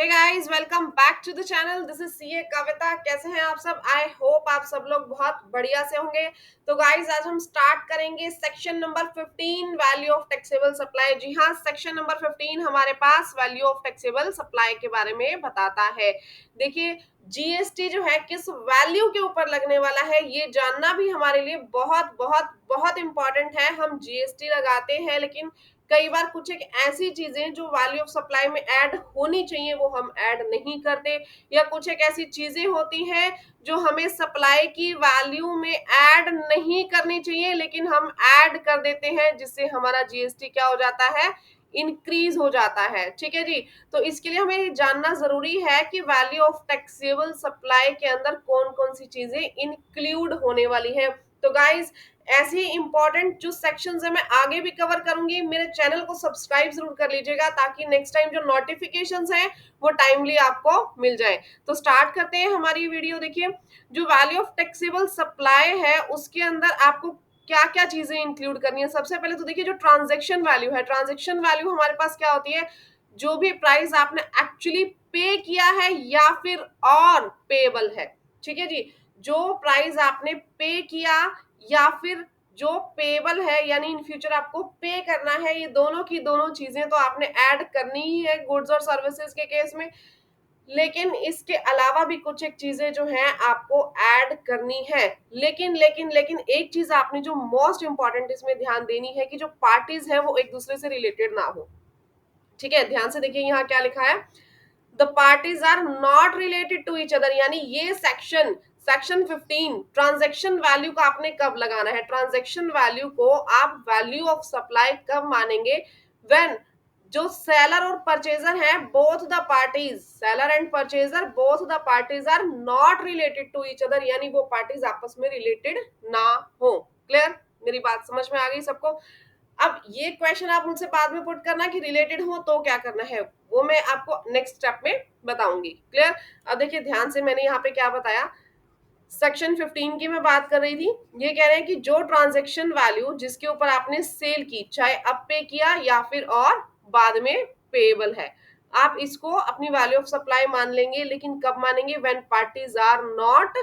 Hey guys, welcome back to the channel. This is CA Kavita. कैसे हैं आप सब? आई होप आप सब लोग बहुत बढ़िया से होंगे। तो गाइस, आज हम स्टार्ट करेंगे section number 15, value of taxable supply. जी हाँ, सेक्शन नंबर 15 हमारे पास वैल्यू ऑफ टैक्सेबल सप्लाई के बारे में बताता है। देखिए, जीएसटी जो है किस वैल्यू के ऊपर लगने वाला है, ये जानना भी हमारे लिए बहुत बहुत बहुत इंपॉर्टेंट है। हम जीएसटी लगाते हैं, लेकिन कई बार कुछ एक ऐसी चीजें जो वैल्यू ऑफ सप्लाई में ऐड होनी चाहिए वो हम ऐड नहीं करते, या कुछ एक ऐसी चीजें होती हैं जो हमें सप्लाई की वैल्यू में ऐड नहीं करनी चाहिए लेकिन हम ऐड कर देते हैं, जिससे हमारा जीएसटी क्या हो जाता है, इंक्रीज हो जाता है। ठीक है जी। तो इसके लिए हमें जानना जरूरी है कि वैल्यू ऑफ टैक्सेबल सप्लाई के अंदर कौन कौन सी चीजें इंक्लूड होने वाली है। तो गाइज, ऐसे ही इंपॉर्टेंट जो सेक्शंस है मैं आगे भी कवर करूंगी। मेरे चैनल को सब्सक्राइब जरूर कर लीजिएगा ताकि नेक्स्ट टाइम जो नोटिफिकेशंस हैं वो टाइमली आपको मिल जाए। तो स्टार्ट करते हैं हमारी वीडियो। देखिए, जो वैल्यू ऑफ टैक्सेबल सप्लाई है उसके अंदर आपको क्या क्या चीजें इंक्लूड करनी है। सबसे पहले तो देखिए, जो ट्रांजेक्शन वैल्यू है, ट्रांजेक्शन वैल्यू हमारे पास क्या होती है, जो भी प्राइस आपने एक्चुअली पे किया है या फिर और पेएबल है। ठीक है जी। जो प्राइस आपने पे किया या फिर जो पेबल है, यानी इन फ्यूचर आपको पे करना है, ये दोनों की दोनों चीजें तो आपने ऐड करनी ही है गुड्स और सर्विसेज के केस में। लेकिन इसके अलावा भी कुछ एक चीजें जो हैं आपको ऐड करनी है। लेकिन लेकिन लेकिन एक चीज आपने जो मोस्ट इंपॉर्टेंट इसमें ध्यान देनी है कि जो पार्टीज है वो एक दूसरे से रिलेटेड ना हो। ठीक है, ध्यान से देखिए यहाँ क्या लिखा है, the parties are not related to each other. यानी ये सेक्शन 15 ट्रांजैक्शन वैल्यू का आपने कब लगाना है। ट्रांजैक्शन वैल्यू को आप वैल्यू ऑफ सप्लाई कब मानेंगे, व्हेन जो सेलर और परचेजर हैं, both the parties, seller and purchaser, both the parties are not related to each other, यानी वो पार्टीज आपस में रिलेटेड ना हो। क्लियर? मेरी बात समझ में आ गई सबको? अब ये क्वेश्चन आप मुझसे बाद में पुट करना कि रिलेटेड हो तो क्या करना है, वो मैं आपको नेक्स्ट स्टेप में बताऊंगी। क्लियर? अब देखिए ध्यान से, मैंने यहाँ पे क्या बताया, सेक्शन 15 की मैं बात कर रही थी। ये कह रहे हैं कि जो ट्रांजैक्शन वैल्यू जिसके ऊपर आपने सेल की, चाहे अब पे किया या फिर और बाद में पेएबल है, आप इसको अपनी वैल्यू ऑफ सप्लाई मान लेंगे। लेकिन कब मानेंगे, when parties are not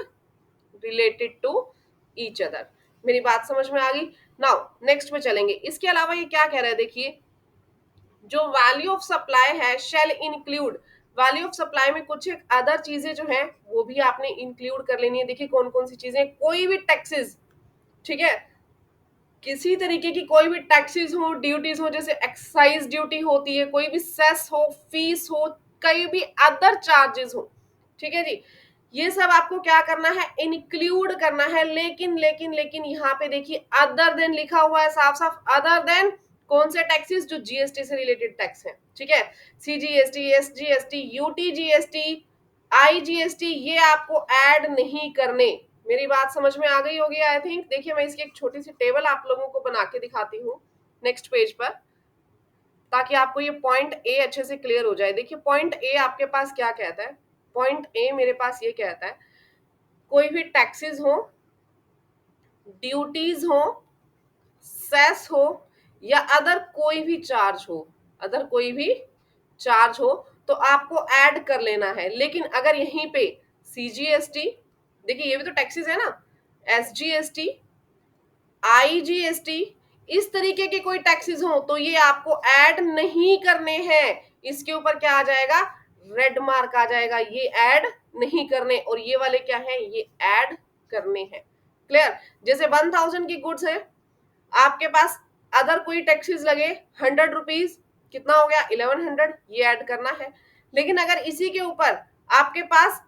related to each other. मेरी बात समझ में आ गई? नाउ नेक्स्ट पे चलेंगे। इसके अलावा ये क्या कह रहा है, देखिए, जो वैल्यू ऑफ सप्लाई है shall include, value of supply में कुछ एक अदर चीजें जो है वो भी आपने इंक्लूड कर लेनी है। देखिए कौन कौन सी चीजें, कोई भी टैक्सेस, ठीक है, किसी तरीके की कोई भी टैक्सेस हो, ड्यूटीज हो, जैसे एक्साइज ड्यूटी होती है, कोई भी सेस हो, फीस हो, कई भी अदर चार्जेस हो, ठीक है जी, ये सब आपको क्या करना है, इंक्लूड करना है। लेकिन लेकिन लेकिन यहाँ पे देखिए अदर देन लिखा हुआ है, साफ साफ अदर देन कौन से टैक्सेस, जो जीएसटी से रिलेटेड टैक्स है। ठीक है, सीजीएसटी, एसजीएसटी, यूटीजीएसटी, आईजीएसटी, ये आपको ऐड नहीं करने। मेरी बात समझ में आ गई होगी आई थिंक। देखिए मैं इसकी एक छोटी सी टेबल आप लोगों को बना के दिखाती हूँ नेक्स्ट पेज पर, ताकि आपको ये पॉइंट ए अच्छे से क्लियर हो जाए। देखिए पॉइंट ए आपके पास क्या कहता है, पॉइंट ए मेरे पास ये कहता है, कोई भी टैक्सेस हो, ड्यूटीज हो, सेस हो, या अदर कोई भी चार्ज हो, अदर कोई भी चार्ज हो, तो आपको ऐड कर लेना है। लेकिन अगर यहीं पे सीजीएसटी, देखिए ये भी तो टैक्सेस है ना, एसजीएसटी, आईजीएसटी, इस तरीके के कोई टैक्सेस हो तो ये आपको ऐड नहीं करने हैं। इसके ऊपर क्या आ जाएगा, रेड मार्क आ जाएगा, ये ऐड नहीं करने। और ये वाले क्या है, ये ऐड करने हैं। क्लियर? जैसे 1000 की गुड्स है, आपके पास अदर कोई टैक्सेस लगे 100 रुपीज, कितना हो गया 1100, ये ऐड करना है। लेकिन अगर इसी के ऊपर आपके पास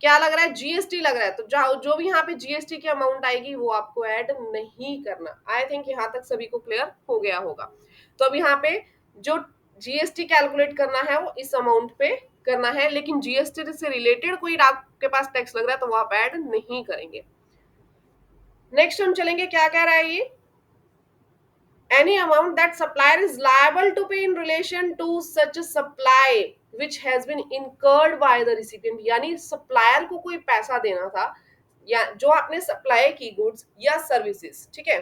क्या लग रहा है, जीएसटी लग रहा है, तो जो भी यहाँ पे जीएसटी की अमाउंट आएगी वो आपको ऐड नहीं करना। आई थिंक यहाँ तक सभी को क्लियर हो गया होगा। तो अब यहाँ पे जो जीएसटी कैलकुलेट करना है वो इस अमाउंट पे करना है, लेकिन जीएसटी से रिलेटेड कोई आपके पास टैक्स लग रहा है तो वो आप ऐड नहीं करेंगे। नेक्स्ट हम चलेंगे, क्या कह रहा है ये, any amount that supplier is liable to pay in relation to such a supply which has been incurred by the recipient। यानी सप्लायर को कोई पैसा देना था, या जो आपने सप्लाई की गुड्स या सर्विसेज, ठीक है,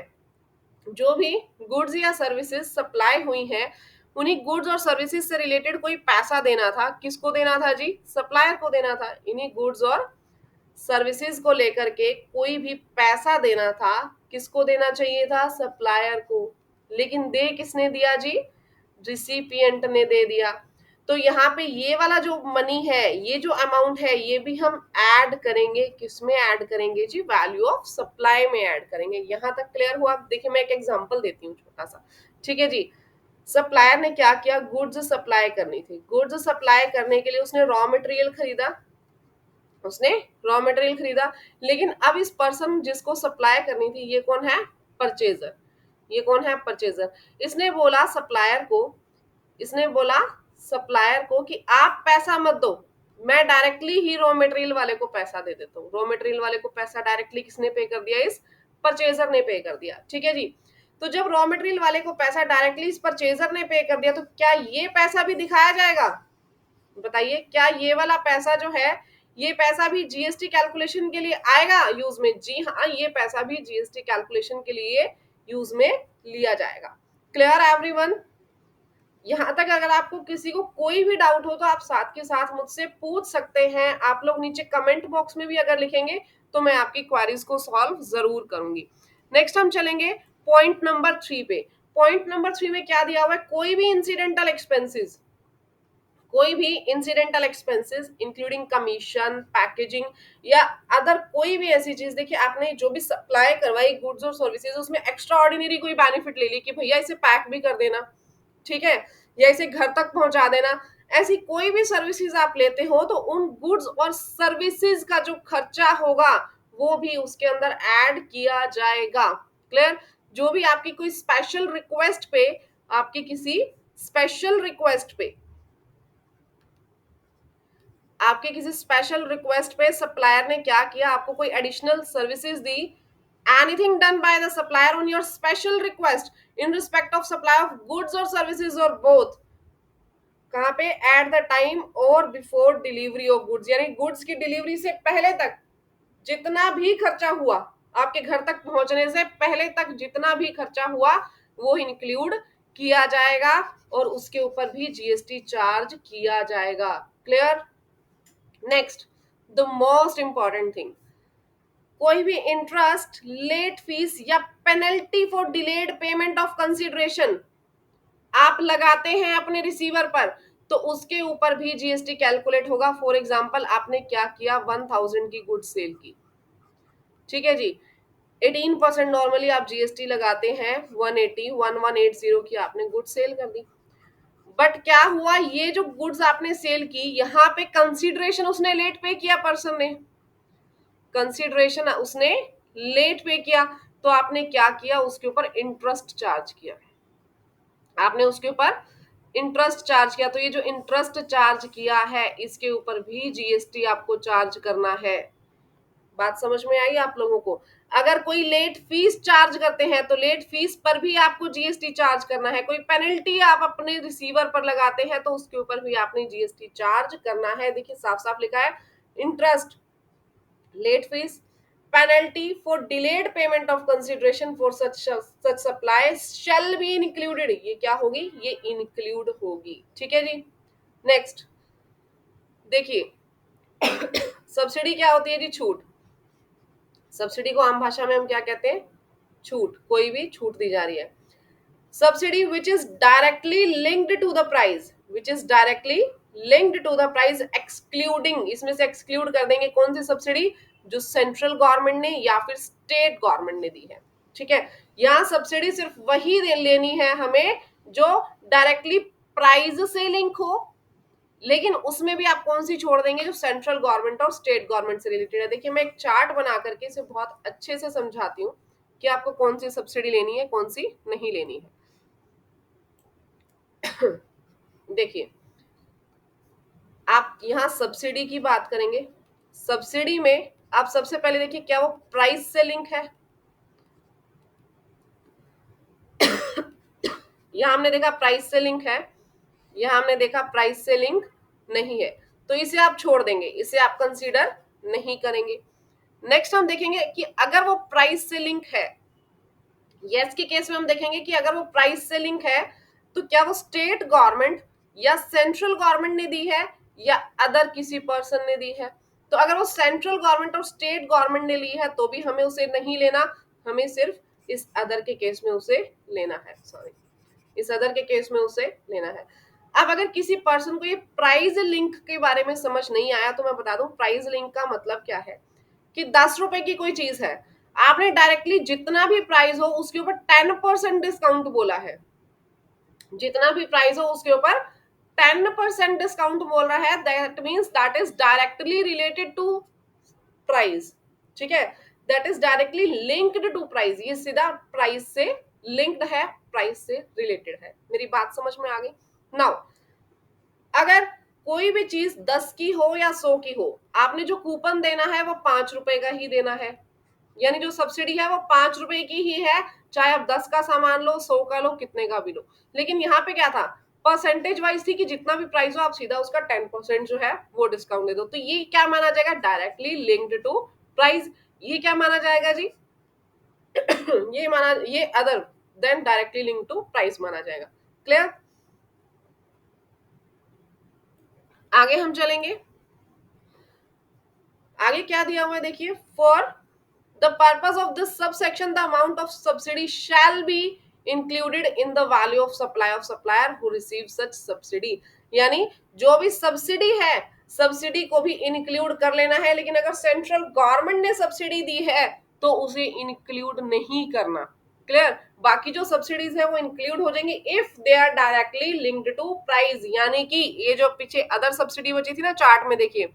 जो भी गुड्स या सर्विसेज सप्लाई हुई हैं उन्हीं गुड्स और सर्विसेज से रिलेटेड कोई पैसा देना था, किसको देना था जी? सप्लायर को देना था। इन्हीं गुड्स और सर्विसेज को लेकर के कोई भी पैसा देना था, किसको देना चाहिए था? सप्लायर को। लेकिन दे किसने दिया जी? रिसिपिएंट ने दे दिया। तो यहाँ पे ये वाला जो मनी है, ये जो अमाउंट है, ये भी हम ऐड करेंगे, किसमें ऐड करेंगे जी? वैल्यू ऑफ सप्लाई में ऐड करेंगे। यहाँ तक क्लियर हुआ? देखिए मैं एक एग्जांपल देती हूँ छोटा सा, ठीक है जी। सप्लायर ने क्या किया? गुड्स सप्लाई करनी थी। गुड्स सप्लाई करने के लिए उसने रॉ मटेरियल खरीदा, उसने रॉ मटेरियल खरीदा। लेकिन अब इस पर्सन जिसको सप्लाई करनी थी, ये कौन है? परचेजर। ये कौन है? परचेजर। इसने बोला सप्लायर को, इसने बोला सप्लायर को कि आप पैसा मत दो, मैं डायरेक्टली ही रॉ मटेरियल वाले को पैसा दे देता हूँ। रॉ मटेरियल वाले को पैसा डायरेक्टली किसने पे कर दिया? इस परचेजर ने पे कर दिया, ठीक है जी। तो जब रॉ मटेरियल वाले को पैसा डायरेक्टली इस परचेजर ने पे कर दिया, तो क्या ये पैसा भी दिखाया जाएगा? बताइए, क्या ये वाला पैसा जो है, ये पैसा भी जीएसटी कैलकुलेशन के लिए आएगा यूज में? जी हाँ, ये पैसा भी जीएसटी कैलकुलेशन के लिए यूज में लिया जाएगा। Clear everyone? यहाँ तक अगर आपको किसी को कोई भी डाउट हो तो आप साथ के साथ मुझसे पूछ सकते हैं। आप लोग नीचे कमेंट बॉक्स में भी अगर लिखेंगे तो मैं आपकी क्वेरीज को सॉल्व जरूर करूंगी। नेक्स्ट हम चलेंगे पॉइंट नंबर 3 पे। पॉइंट नंबर 3 में क्या दिया हुआ है? कोई भी इंसिडेंटल एक्सपेंसेस, कोई भी incidental expenses including commission, packaging या अदर कोई भी ऐसी चीज। देखिए आपने जो भी सप्लाई करवाई गुड्स और सर्विसेज, उसमें एक्स्ट्रा ऑर्डिनरी कोई बेनिफिट ले ली कि भैया इसे पैक भी कर देना, ठीक है, या इसे घर तक पहुंचा देना, ऐसी कोई भी सर्विसेज आप लेते हो तो उन गुड्स और सर्विसेज का जो खर्चा होगा वो भी उसके अंदर ऐड किया जाएगा। क्लियर? जो भी आपकी कोई स्पेशल रिक्वेस्ट पे, आपकी किसी स्पेशल रिक्वेस्ट पे, आपके किसी स्पेशल रिक्वेस्ट पे सप्लायर ने क्या किया? आपको कोई additional services the. Anything done by the supplier on your special request in respect of supply of goods और सर्विसेज और बोथ, कहाँ पे? एट द टाइम और बिफोर डिलीवरी ऑफ गुड्स, यानी गुड्स की डिलीवरी से पहले तक जितना भी खर्चा हुआ, आपके घर तक पहुंचने से पहले तक जितना भी खर्चा हुआ वो इंक्लूड किया जाएगा और उसके ऊपर भी जीएसटी चार्ज किया जाएगा। Clear? Next, the most important thing, कोई भी इंटरेस्ट, लेट फीस या penalty for delayed payment of consideration आप लगाते हैं अपने रिसीवर पर, तो उसके ऊपर भी जीएसटी कैलकुलेट होगा। फॉर एग्जांपल आपने क्या किया? 1000 की गुड सेल की, ठीक है जी। 18% नॉर्मली आप जीएसटी लगाते हैं, 1180 की आपने गुड सेल कर दी। बट क्या हुआ? ये जो गुड्स आपने सेल की, यहाँ पे कंसिडरेशन उसने लेट पे किया, पर्सन ने कंसिडरेशन उसने लेट पे किया, तो आपने क्या किया? उसके ऊपर इंटरेस्ट चार्ज किया, आपने उसके ऊपर इंटरेस्ट चार्ज किया। तो ये जो इंटरेस्ट चार्ज किया है इसके ऊपर भी जीएसटी आपको चार्ज करना है। बात समझ में आई आप लोगों को? अगर कोई लेट फीस चार्ज करते हैं तो लेट फीस पर भी आपको जीएसटी चार्ज करना है। कोई पेनल्टी आप अपने रिसीवर पर लगाते हैं तो उसके ऊपर भी आपने जीएसटी चार्ज करना है। देखिए साफ साफ लिखा है, interest, late fees, penalty for delayed payment of consideration for such supply shall be included. ये क्या होगी? ये इंक्लूड होगी, ठीक है जी। नेक्स्ट देखिए, सब्सिडी क्या होती है जी? छूट। सब्सिडी को आम भाषा में हम क्या कहते हैं? छूट। कोई भी छूट दी जा रही है। Subsidy which is directly linked to the price, which is directly linked to the price excluding, इसमें से एक्सक्लूड कर देंगे कौन सी सब्सिडी? जो सेंट्रल गवर्नमेंट ने या फिर स्टेट गवर्नमेंट ने दी है, ठीक है। यहाँ सब्सिडी सिर्फ वही लेनी है हमें जो डायरेक्टली प्राइस से लिंक हो, लेकिन उसमें भी आप कौन सी छोड़ देंगे? जो सेंट्रल गवर्नमेंट और स्टेट गवर्नमेंट से रिलेटेड है। देखिए मैं एक चार्ट बना करके इसे बहुत अच्छे से समझाती हूँ कि आपको कौन सी सब्सिडी लेनी है, कौन सी नहीं लेनी है। देखिए आप यहाँ सब्सिडी की बात करेंगे, सब्सिडी में आप सबसे पहले देखिए क्या वो प्राइस से लिंक है? यहाँ हमने देखा प्राइस से लिंक है, यहाँ हमने देखा प्राइस से लिंक नहीं है, तो इसे आप छोड़ देंगे, इसे आप कंसीडर नहीं करेंगे। नेक्स्ट हम देखेंगे कि अगर वो प्राइस से लिंक है, यस के केस में हम देखेंगे कि अगर वो प्राइस से लिंक है तो क्या वो स्टेट गवर्नमेंट या सेंट्रल गवर्नमेंट ने दी है या अदर किसी पर्सन ने दी है? तो अगर वो सेंट्रल गवर्नमेंट और स्टेट गवर्नमेंट ने ली है तो भी हमें उसे नहीं लेना, हमें सिर्फ इस अदर के केस में उसे लेना है, सॉरी, इस अदर के केस में उसे लेना है। अब अगर किसी पर्सन को ये प्राइस लिंक के बारे में समझ नहीं आया तो मैं बता दूं प्राइस लिंक का मतलब क्या है। कि 10 रुपए की कोई चीज है, आपने डायरेक्टली जितना भी प्राइस हो उसके ऊपर 10% डिस्काउंट बोला है, जितना भी प्राइस हो उसके ऊपर 10% डिस्काउंट बोल रहा है, that means that is directly related to price. ठीक है, that is directly linked to price, ये सीधा प्राइस से लिंक्ड है, प्राइस से रिलेटेड है। मेरी बात समझ में आ गई? नाउ अगर कोई भी चीज 10 की हो या 100 की हो, आपने जो कूपन देना है वो 5 रुपए का ही देना है, यानी जो सब्सिडी है वो 5 रुपए की ही है, चाहे आप 10 का सामान लो, 100 का लो, कितने का भी लो। लेकिन यहाँ पे क्या था, परसेंटेज वाइज थी कि जितना भी प्राइस हो आप सीधा उसका 10% जो है वो डिस्काउंट दे दो। तो ये क्या माना जाएगा, डायरेक्टली लिंक्ड टू प्राइस। ये क्या माना जाएगा जी ये माना, ये other than directly link to price माना जाएगा। क्लियर? आगे हम चलेंगे, आगे क्या दिया हुआ है देखिए, for the purpose of this subsection the amount of subsidy shell be included in the value of supplier who receive such subsidy. यानी जो भी सब्सिडी है, सब्सिडी को भी इंक्लूड कर लेना है, लेकिन अगर सेंट्रल गवर्नमेंट ने सब्सिडी दी है तो उसे इंक्लूड नहीं करना। क्लियर? बाकी जो सब्सिडीज है वो इंक्लूड हो जाएंगी if they are directly linked to price. यानी कि ये जो पीछे अदर सब्सिडी बची थी ना, चार्ट में देखिए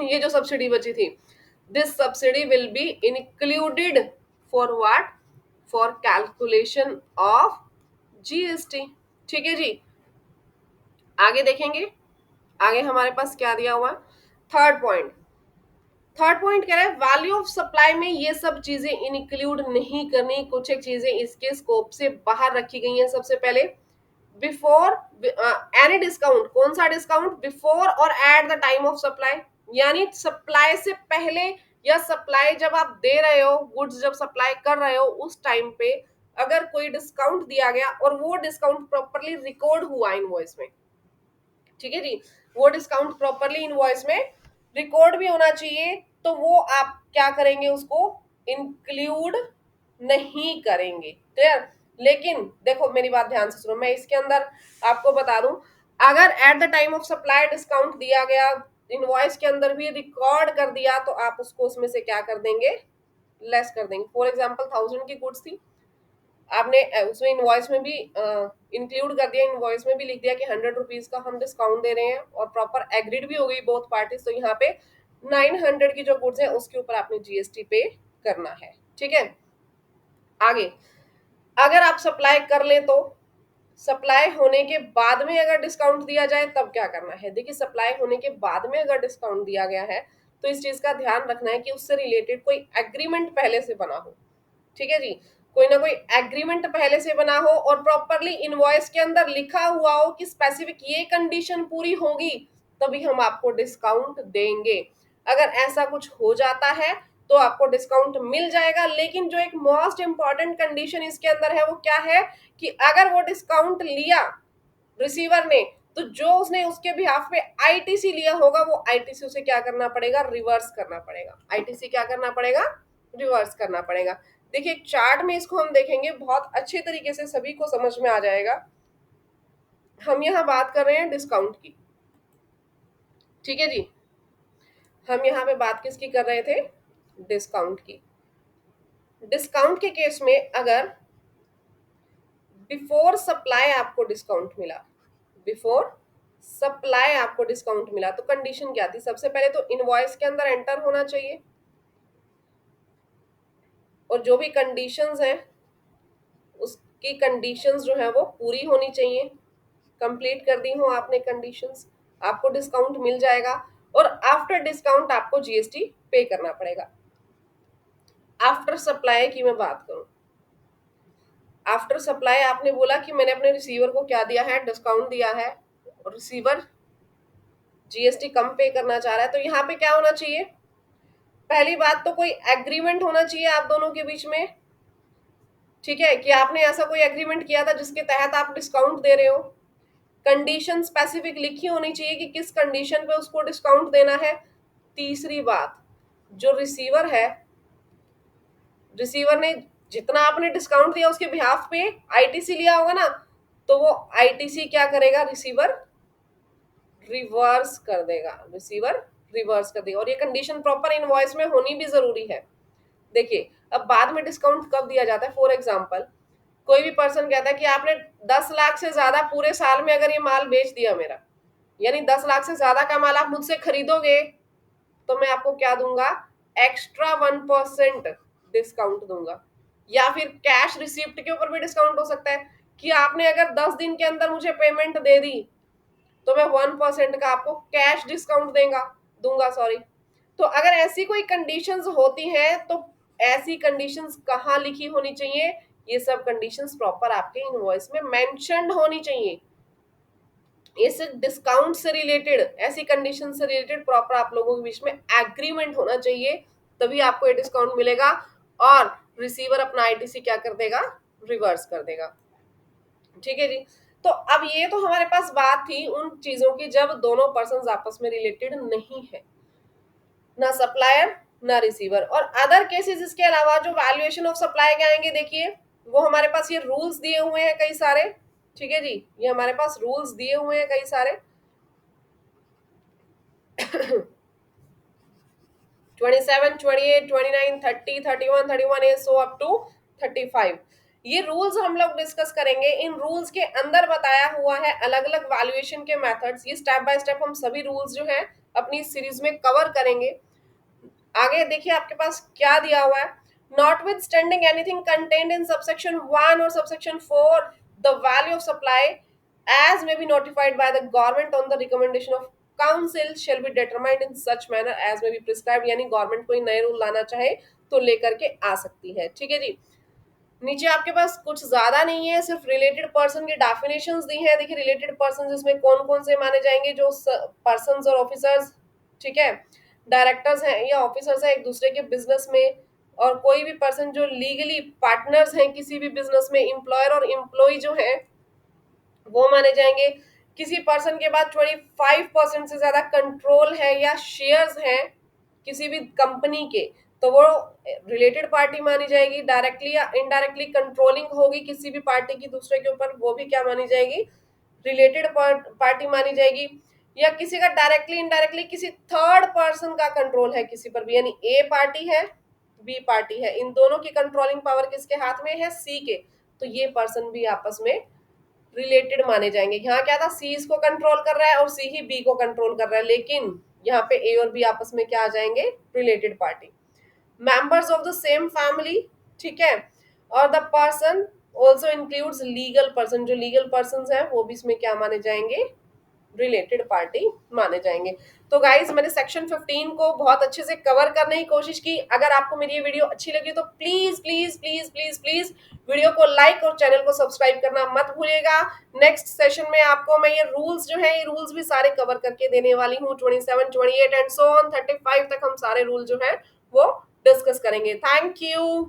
ये जो सब्सिडी बची थी, this subsidy will be included for what, for calculation of GST. ठीक है जी, आगे देखेंगे, आगे हमारे पास क्या दिया हुआ। थर्ड पॉइंट, थर्ड पॉइंट कह रहा है वैल्यू ऑफ सप्लाई में ये सब चीजें इंक्लूड नहीं करनी, कुछ एक चीजें इसके स्कोप से बाहर रखी गई हैं। सबसे पहले बिफोर एनी डिस्काउंट, कौन सा डिस्काउंट, बिफोर और at the time of supply, यानी सप्लाई से पहले या सप्लाई जब आप दे रहे हो, गुड्स जब सप्लाई कर रहे हो उस टाइम पे अगर कोई डिस्काउंट दिया गया और वो डिस्काउंट प्रॉपरली रिकॉर्ड हुआ इनवॉइस में। ठीक है जी, वो डिस्काउंट प्रॉपरली इनवॉइस में रिकॉर्ड भी होना चाहिए, तो वो आप क्या करेंगे, उसको इंक्लूड नहीं करेंगे। क्लियर? लेकिन देखो मेरी बात ध्यान से सुनो, मैं इसके अंदर आपको बता दूं, अगर at the time of supply discount दिया गया, इनवॉइस के अंदर भी रिकॉर्ड कर दिया, तो आप उसको उसमें से क्या कर देंगे, लेस कर देंगे। फॉर एग्जाम्पल 1000 की गुड्स थी, आपने उसमें इनवॉइस में भी इंक्लूड कर दिया, इनवॉइस में भी लिख दिया कि 100 रुपीज का हम डिस्काउंट दे रहे हैं और प्रॉपर एग्रीड भी हो गई बोथ पार्टीज, तो यहाँ पे 900 की जो गुड्स है उसके ऊपर आपने जीएसटी पे करना है। ठीक है, आगे अगर आप सप्लाई कर ले तो सप्लाई होने के बाद में अगर डिस्काउंट दिया जाए तब क्या करना है। देखिए सप्लाई होने के बाद में अगर डिस्काउंट दिया गया है तो इस चीज का ध्यान रखना है कि उससे रिलेटेड कोई एग्रीमेंट पहले से बना हो। ठीक है जी, कोई ना कोई एग्रीमेंट पहले से बना हो और प्रॉपरली इनवॉइस के अंदर लिखा हुआ हो कि स्पेसिफिक ये कंडीशन पूरी होगी तभी हम आपको डिस्काउंट देंगे। अगर ऐसा कुछ हो जाता है तो आपको डिस्काउंट मिल जाएगा, लेकिन जो एक मोस्ट इंपॉर्टेंट कंडीशन इसके अंदर है वो क्या है कि अगर वो डिस्काउंट लिया रिसीवर ने तो जो उसने उसके बिहाफ पे आईटीसी लिया होगा वो आईटीसी उसे क्या करना पड़ेगा, रिवर्स करना पड़ेगा। आईटीसी क्या करना पड़ेगा, रिवर्स करना पड़ेगा। देखिए चार्ट में इसको हम देखेंगे, बहुत अच्छे तरीके से सभी को समझ में आ जाएगा। हम यहाँ बात कर रहे हैं डिस्काउंट की, ठीक है जी, हम यहाँ पे बात किसकी कर रहे थे, डिस्काउंट की। डिस्काउंट के केस में अगर बिफोर सप्लाई आपको डिस्काउंट मिला, बिफोर सप्लाई आपको डिस्काउंट मिला तो कंडीशन क्या थी, सबसे पहले तो इनवॉइस के अंदर एंटर होना चाहिए और जो भी कंडीशंस हैं उसकी कंडीशंस जो है वो पूरी होनी चाहिए, कंप्लीट कर दी हो आपने कंडीशंस, आपको डिस्काउंट मिल जाएगा। और आफ्टर डिस्काउंट आपको जीएसटी पे करना पड़ेगा। आफ्टर सप्लाई की मैं बात करूं, आफ्टर सप्लाई आपने बोला कि मैंने अपने रिसीवर को क्या दिया है, डिस्काउंट दिया है और रिसीवर जीएसटी कम पे करना चाह रहा है, तो यहाँ पे क्या होना चाहिए, पहली बात तो कोई एग्रीमेंट होना चाहिए आप दोनों के बीच में ठीक है, कि आपने ऐसा कोई एग्रीमेंट किया था जिसके तहत आप डिस्काउंट दे रहे हो। कंडीशन स्पेसिफिक लिखी होनी चाहिए कि किस कंडीशन पे उसको डिस्काउंट देना है। तीसरी बात, जो रिसीवर है, रिसीवर ने जितना आपने डिस्काउंट दिया उसके बिहाफ पे आईटीसी लिया होगा ना, तो वो आईटीसी क्या करेगा, रिसीवर रिवर्स कर देगा, रिसीवर रिवर्स कर देगा। और ये कंडीशन प्रॉपर इनवॉइस में होनी भी जरूरी है। देखिए, अब बाद में डिस्काउंट कब दिया जाता है, फॉर एग्जाम्पल कोई भी पर्सन कहता है कि आपने 10 लाख से ज्यादा पूरे साल में अगर ये माल बेच दिया मेरा, यानी 10 लाख से ज्यादा का माल आप मुझसे खरीदोगे, तो मैं आपको क्या दूंगा, एक्स्ट्रा 1% डिस्काउंट दूंगा। या फिर कैश रिसिप्ट के ऊपर भी डिस्काउंट हो सकता है कि आपने अगर 10 दिन के अंदर मुझे पेमेंट दे दी, तो मैं 1% का आपको कैश डिस्काउंट दूंगा सॉरी। तो अगर ऐसी कोई कंडीशंस होती हैं, तो ऐसी कंडीशंस कहाँ लिखी होनी चाहिए, ये सब कंडीशंस प्रॉपर आपके इनवॉइस में मेंशन्ड होनी चाहिए। इस डिस्काउंट से रिलेटेड, ऐसी कंडीशन से रिलेटेड प्रॉपर आप लोगों के बीच में एग्रीमेंट होना चाहिए, तभी आपको ये डिस्काउंट मिलेगा। और रिसीवर अपना आईटीसी क्या कर देगा, रिवर्स कर देगा। ठीक है जी। तो अब ये तो हमारे पास बात थी उन चीजों की जब दोनों पर्सन आपस में रिलेटेड नहीं है, ना सप्लायर ना रिसीवर। और अदर केसेस इसके अलावा जो वैल्यूएशन ऑफ सप्लाई के आएंगे, देखिए वो हमारे पास ये रूल्स दिए हुए हैं कई सारे। ठीक है जी, ये हमारे पास रूल्स दिए हुए हैं कई सारे 27, 28, 29, 30, 31, 31A सो अप टू 35। ये रूल्स हम लोग डिस्कस करेंगे। इन रूल्स के अंदर बताया हुआ है अलग अलग वैल्यूएशन के मेथड्स। ये स्टेप बाय स्टेप हम सभी रूल्स जो है अपनी सीरीज में कवर करेंगे। आगे देखिए आपके पास क्या दिया हुआ है, notwithstanding anything contained in subsection 1 और subsection 4 the value of supply as may be notified by the government on the recommendation of council shall be determined in such manner as may be prescribed. यानी government कोई नए rule लाना चाहे तो लेकर के आ सकती है। ठीक है जी। नीचे आपके पास कुछ ज्यादा नहीं है, सिर्फ रिलेटेड पर्सन की डेफिनेशंस दी है। देखिए रिलेटेड पर्सन इसमें कौन कौन से माने जाएंगे, जो पर्संस और ऑफिसर्स, ठीक है, डायरेक्टर्स हैं या ऑफिसर्स हैं एक दूसरे के बिजनेस में, और कोई भी पर्सन जो लीगली पार्टनर्स हैं किसी भी बिजनेस में, एम्प्लॉयर और एम्प्लॉय जो है वो माने जाएंगे। किसी पर्सन के बाद 25% से ज्यादा कंट्रोल है या शेयर्स हैं किसी भी कंपनी के, तो वो रिलेटेड पार्टी मानी जाएगी। डायरेक्टली या इनडायरेक्टली कंट्रोलिंग होगी किसी भी पार्टी की दूसरे के ऊपर, वो भी क्या मानी जाएगी, रिलेटेड पार्टी मानी जाएगी। या किसी का डायरेक्टली इनडायरेक्टली किसी थर्ड पर्सन का कंट्रोल है किसी पर भी, यानी ए पार्टी है बी पार्टी है, इन दोनों की कंट्रोलिंग पावर किसके हाथ में है, सी के, तो ये पर्सन भी आपस में रिलेटेड माने जाएंगे। यहाँ क्या था, सी इसको कंट्रोल कर रहा है और सी ही बी को कंट्रोल कर रहा है, लेकिन यहाँ पे ए और बी आपस में क्या आ जाएंगे, related party. Members of the same family, ठीक है, और the person also includes legal person, जो लीगल पर्सन है वो भी इसमें क्या माने जाएंगे, रिलेटेड पार्टी माने जाएंगे। तो गाइज मैंने सेक्शन 15 को बहुत अच्छे से कवर करने की कोशिश की। अगर आपको मेरी ये वीडियो अच्छी लगी तो please please please please please video को लाइक और चैनल को सब्सक्राइब करना मत भूलिएगा। नेक्स्ट सेशन में आपको मैं ये रूल्स जो है, ये रूल्स भी सारे कवर करके देने वाली हूँ। 27, 28 एंड सो ऑन 35 तक हम सारे रूल जो है वो डिस्कस करेंगे। Thank you.